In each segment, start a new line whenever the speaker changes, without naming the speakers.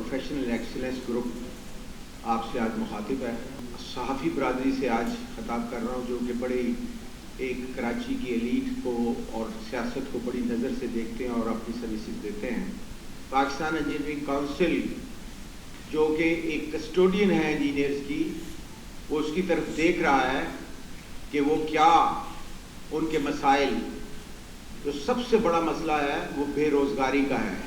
Professional excellence group आपसे आज मुखातिब है। सहाफ़ी बरादरी से आज खिताब कर रहा हूँ, जो कि बड़े एक कराची की एलीट को और सियासत को बड़ी नज़र से देखते हैं और अपनी सर्विसेज देते हैं। पाकिस्तान इंजीनियरिंग काउंसिल जो कि एक कस्टोडियन है इंजीनियर्स की, वो उसकी तरफ देख रहा है कि वो क्या उनके मसाइल, जो सबसे बड़ा मसला है वो बेरोज़गारी का है,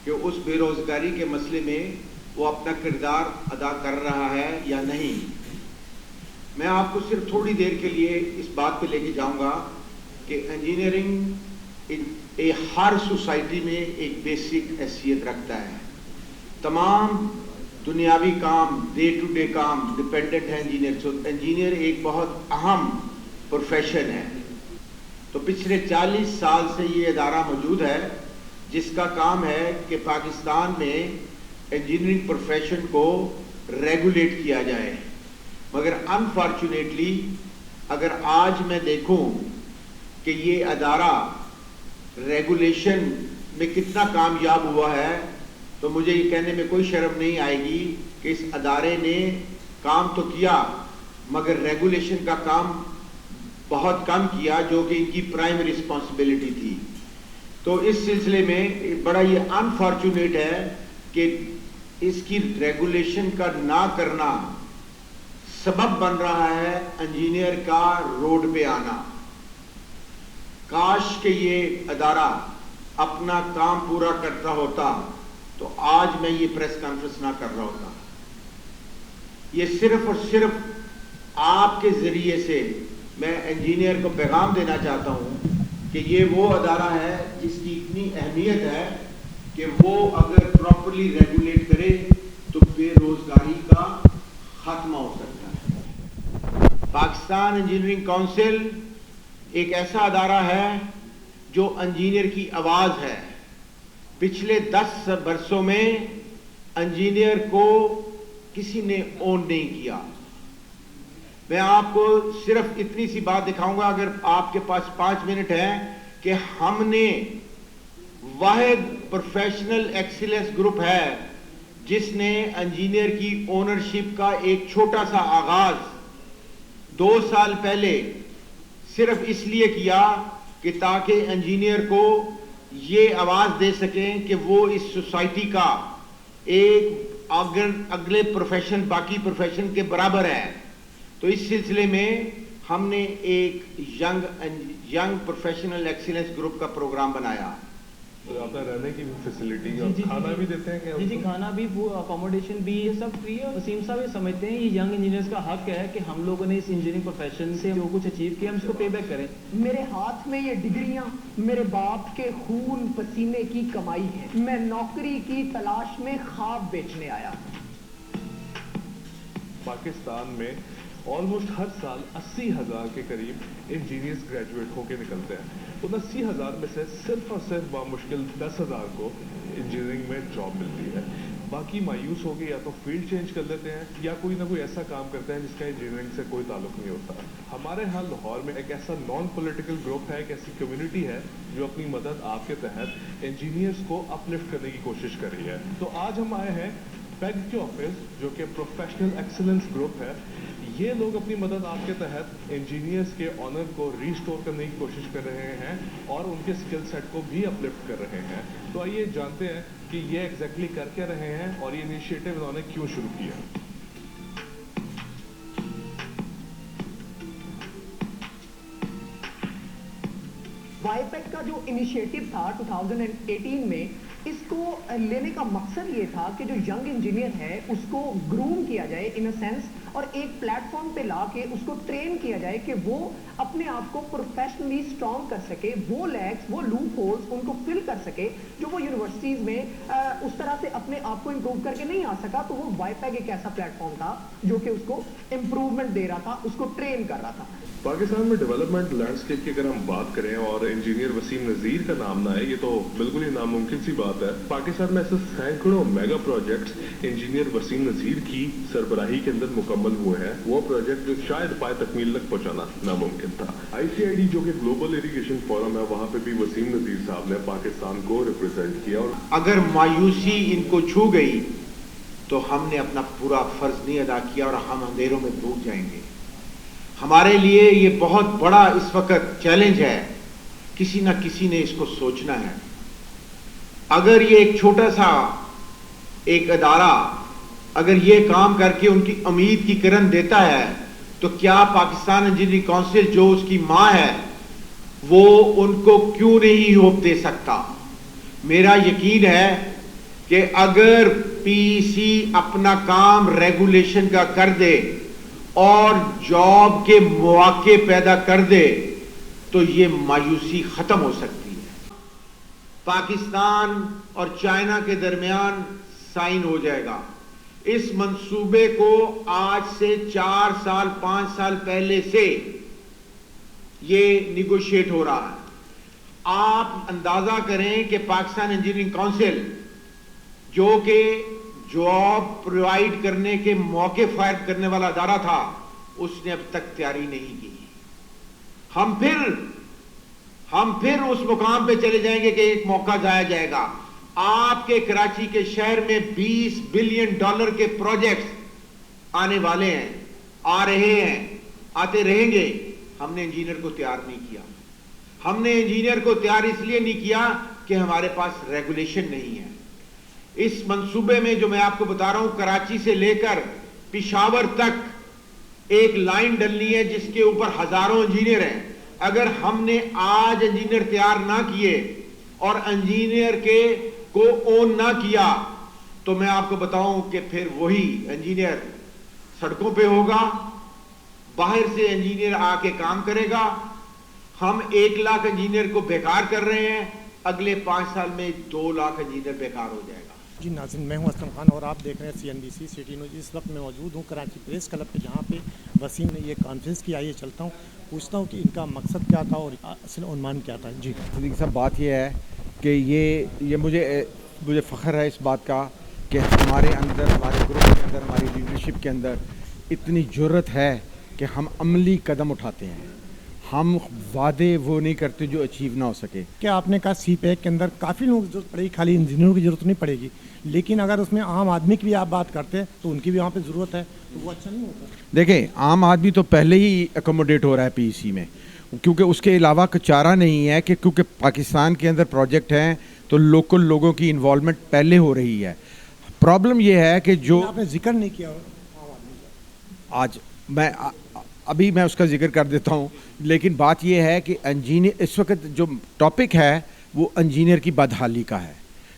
कि उस बेरोज़गारी के मसले में वो अपना किरदार अदा कर रहा है या नहीं। मैं आपको सिर्फ थोड़ी देर के लिए इस बात पे लेके जाऊंगा कि इंजीनियरिंग हर सोसाइटी में एक बेसिक हैसियत रखता है। तमाम दुनियावी काम, डे टू डे काम डिपेंडेंट है इंजीनियर। तो इंजीनियर एक बहुत अहम प्रोफेशन है। तो पिछले 40 साल से ये इदारा मौजूद है जिसका काम है कि पाकिस्तान में इंजीनियरिंग प्रोफेशन को रेगुलेट किया जाए। मगर अनफॉर्चुनेटली अगर आज मैं देखूं कि ये अदारा रेगुलेशन में कितना कामयाब हुआ है, तो मुझे ये कहने में कोई शर्म नहीं आएगी कि इस अदारे ने काम तो किया मगर रेगुलेशन का काम बहुत कम किया, जो कि इनकी प्राइमरी रिस्पॉन्सिबिलिटी थी। तो इस सिलसिले में बड़ा ये अनफॉर्चुनेट है कि इसकी रेगुलेशन का ना करना सबब बन रहा है इंजीनियर का रोड पे आना। काश के ये अदारा अपना काम पूरा करता होता तो आज मैं ये प्रेस कॉन्फ्रेंस ना कर रहा होता। ये सिर्फ और सिर्फ आपके जरिए से मैं इंजीनियर को पैगाम देना चाहता हूं कि ये वो अदारा है जिसकी इतनी अहमियत है कि वो अगर प्रॉपरली रेगुलेट करे तो बेरोजगारी का खात्मा हो सकता है। पाकिस्तान इंजीनियरिंग काउंसिल एक ऐसा अदारा है जो इंजीनियर की आवाज है। पिछले 10 बरसों में इंजीनियर को किसी ने ओन नहीं किया। मैं आपको सिर्फ इतनी सी बात दिखाऊंगा, अगर आपके पास 5 मिनट है, कि हमने वाहिद प्रोफेशनल एक्सीलेंस ग्रुप है जिसने इंजीनियर की ओनरशिप का एक छोटा सा आगाज 2 साल पहले सिर्फ इसलिए किया कि ताकि इंजीनियर को ये आवाज दे सकें कि वो इस सोसाइटी का एक अगले प्रोफेशन, बाकी प्रोफेशन के बराबर है। तो इस सिलसिले में हमने एक यंग प्रोफेशनल एक्सीलेंस ग्रुप का प्रोग्राम बनाया।
तो आपका रहने की फैसिलिटी और खाना भी देते हैं क्या?
जी, खाना भी, अकोमोडेशन भी, ये सब फ्री है। वसीम साहब ये समझते हैं ये यंग इंजीनियर्स का हक है कि हम लोगों ने इस इंजीनियरिंग प्रोफेशन से जो कुछ अचीव किया हम इसको पे बैक करें।
मेरे हाथ में ये डिग्रियां मेरे बाप के खून पसीने की कमाई है। मैं नौकरी की तलाश में ख्वाब बेचने आया।
पाकिस्तान में ऑलमोस्ट हर साल 80,000 के करीब इंजीनियर्स ग्रेजुएट होकर निकलते हैं। उन 80,000 में से सिर्फ और सिर्फ बामुश्किल 10,000 को इंजीनियरिंग में जॉब मिलती है। बाकी मायूस हो गए या तो फील्ड चेंज कर लेते हैं या कोई ना कोई ऐसा काम करते हैं जिसका इंजीनियरिंग से कोई ताल्लुक नहीं होता। हमारे यहाँ लाहौर में एक ऐसा नॉन पॉलिटिकल ग्रुप है, एक ऐसी कम्युनिटी है जो अपनी मदद आपके तहत इंजीनियर्स को अपलिफ्ट करने की कोशिश कर रही है। तो आज हम आए हैं पैग के ऑफिस, जो कि प्रोफेशनल एक्सीलेंस ग्रुप है। ये लोग अपनी मदद आपके तहत इंजीनियर्स के ऑनर को रिस्टोर करने की कोशिश कर रहे हैं और उनके स्किल सेट को भी अपलिफ्ट कर रहे हैं। तो आइए जानते हैं कि ये एग्जैक्टली कर क्या रहे हैं और ये इनिशिएटिव इन्होंने क्यों शुरू किया।
वाईपैक का जो इनिशिएटिव था 2018 में, इसको लेने का मकसद ये था कि जो यंग इंजीनियर है उसको ग्रूम किया जाए इन अ सेंस, और एक प्लेटफॉर्म पे ला के उसको ट्रेन किया जाए कि वो अपने आप को प्रोफेशनली स्ट्रॉन्ग कर सके, वो लैग्स, वो लूप होल्स उनको फिल कर सके जो वो यूनिवर्सिटीज में उस तरह से अपने आप को इम्प्रूव करके नहीं आ सका। तो वो वाईपैक एक ऐसा प्लेटफॉर्म था जो कि उसको इम्प्रूवमेंट दे रहा था, उसको ट्रेन कर रहा था।
पाकिस्तान में डेवलपमेंट लैंडस्केप की अगर हम बात करें और इंजीनियर वसीम नज़ीर का नाम ना है, ये तो बिल्कुल ही नामुमकिन सी बात है। पाकिस्तान में ऐसे सैकड़ों सैकड़ों मेगा प्रोजेक्ट्स इंजीनियर वसीम नजीर की सरबराही के अंदर मुकम्मल हुए हैं। वो प्रोजेक्ट जो शायद पाए तकमील तक पहुंचाना नामुमकिन था। ICID जो कि ग्लोबल इरिगेशन फोरम है, वहां पे भी वसीम नजीर साहब ने पाकिस्तान को रिप्रेजेंट किया। और
अगर मायूसी इनको छू गई तो हमने अपना पूरा फर्ज नहीं अदा किया और हम अंधेरों में डूब जाएंगे। हमारे लिए ये बहुत बड़ा इस वक्त चैलेंज है, किसी ना किसी ने इसको सोचना है। अगर ये एक छोटा सा एक अदारा अगर ये काम करके उनकी उम्मीद की किरण देता है, तो क्या पाकिस्तान इंजीनियरिंग काउंसिल जो उसकी मां है वो उनको क्यों नहीं होप दे सकता? मेरा यकीन है कि अगर PEC अपना काम रेगुलेशन का कर दे और जॉब के मौके पैदा कर दे तो ये मायूसी खत्म हो सकती है। पाकिस्तान और चाइना के दरमियान साइन हो जाएगा। इस मंसूबे को आज से 4 साल 5 साल पहले से ये निगोशिएट हो रहा है। आप अंदाजा करें कि पाकिस्तान इंजीनियरिंग काउंसिल जो कि जॉब प्रोवाइड करने के मौके फायर करने वाला अदारा था, उसने अब तक तैयारी नहीं की। हम फिर उस मुकाम पे चले जाएंगे कि एक मौका जाया जाएगा। आपके कराची के शहर में $20 बिलियन के प्रोजेक्ट्स आने वाले हैं, आ रहे हैं, आते रहेंगे। हमने इंजीनियर को तैयार नहीं किया। हमने इंजीनियर को तैयार इसलिए नहीं किया कि हमारे पास रेगुलेशन नहीं है। इस मंसूबे में जो मैं आपको बता रहा हूं, कराची से लेकर पिशावर तक एक लाइन डलनी है जिसके ऊपर हजारों इंजीनियर हैं। अगर हमने आज इंजीनियर तैयार ना किए और इंजीनियर को ओन ना किया, तो मैं आपको बताऊं कि फिर वही इंजीनियर सड़कों पे होगा, बाहर से इंजीनियर आके काम करेगा। हम 1 लाख इंजीनियर को बेकार कर रहे हैं, अगले 5 साल में 2 लाख इंजीनियर बेकार हो जाएगा।
जी नाज़रीन, मैं हूं असलम खान और आप देख रहे हैं CNBC सिटी न्यूज़। इस वक्त मैं मौजूद हूं कराची प्रेस क्लब पे, जहां पे वसीम ने ये कॉन्फ्रेंस की। आइए चलता हूं, पूछता हूं कि इनका मकसद क्या था और असल उन्वान क्या था। जी
सिद्दीकी साहब, बात ये है कि ये मुझे फ़ख्र है इस बात का कि हमारे अंदर, हमारे ग्रुप के अंदर, हमारी लीडरशिप के अंदर इतनी जुर्रत है कि हम अमली कदम उठाते हैं। हम वादे वो नहीं करते जो अचीव ना हो सके।
क्या आपने कहा CPEC के अंदर काफ़ी लोगों की जरूरत पड़ेगी, खाली इंजीनियरों की जरूरत नहीं पड़ेगी, लेकिन अगर उसमें आम आदमी की भी आप बात करते हैं तो उनकी भी वहाँ पे ज़रूरत है, तो वो अच्छा नहीं होता?
देखें, आम आदमी तो पहले ही एकोमोडेट हो रहा है PEC में, क्योंकि उसके अलावा कुछ चारा नहीं है कि क्योंकि पाकिस्तान के अंदर प्रोजेक्ट हैं तो लोकल लोगों की इन्वॉल्वमेंट पहले हो रही है। प्रॉब्लम ये है कि जो
आपने जिक्र नहीं किया आम आदमी का।
आज अभी मैं उसका जिक्र कर देता हूँ, लेकिन बात यह है कि इंजीनियर, इस वक्त जो टॉपिक है वो इंजीनियर की बदहाली का है,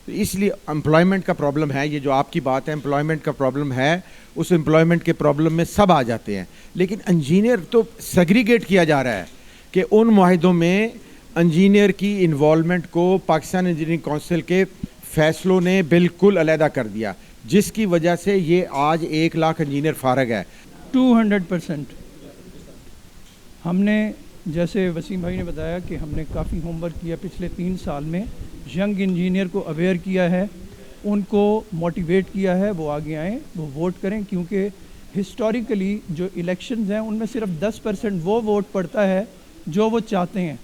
तो इसलिए एम्प्लॉयमेंट का प्रॉब्लम है। ये जो आपकी बात है एम्प्लॉयमेंट का प्रॉब्लम है, उस एम्प्लॉयमेंट के प्रॉब्लम में सब आ जाते हैं, लेकिन इंजीनियर तो सेग्रीगेट किया जा रहा है कि उन मुआहिदों में इंजीनियर की इन्वॉल्वमेंट को पाकिस्तान इंजीनियरिंग काउंसिल के फैसलों ने बिल्कुल अलहदा कर दिया, जिसकी वजह से ये आज 1 लाख इंजीनियर फारग है।
200% हमने, जैसे वसीम भाई ने बताया कि हमने काफ़ी होमवर्क किया पिछले 3 साल में, यंग इंजीनियर को अवेयर किया है, उनको मोटिवेट किया है वो आगे आएँ, वो वोट करें, क्योंकि हिस्टोरिकली जो इलेक्शंस हैं उनमें सिर्फ 10% वो वोट पड़ता है जो वो चाहते हैं।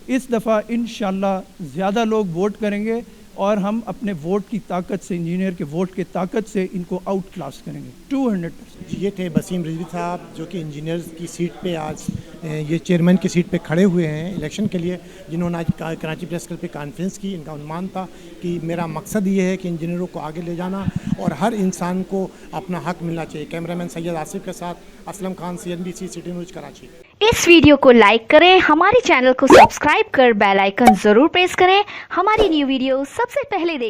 इस दफ़ा इंशाल्लाह ज़्यादा लोग वोट करेंगे और हम अपने वोट की ताकत से, इंजीनियर के वोट की ताकत से इनको आउट क्लास करेंगे 200%।
ये थे वसीम रिजवी साहब, जो कि इंजीनियर्स की सीट पे आज ये चेयरमैन की सीट पे खड़े हुए हैं इलेक्शन के लिए, जिन्होंने आज कराची प्रेस क्लब पे कॉन्फ्रेंस की। इनका उन्वान था कि मेरा मकसद ये है कि इंजीनियरों को आगे ले जाना और हर इंसान को अपना हक मिलना चाहिए। कैमरामैन सैयद आसिफ के साथ Aslam Khan, CNBC city news Karachi.
इस वीडियो को लाइक करें, हमारे चैनल को सब्सक्राइब कर बेल आइकन जरूर प्रेस करें हमारी न्यू वीडियो सबसे पहले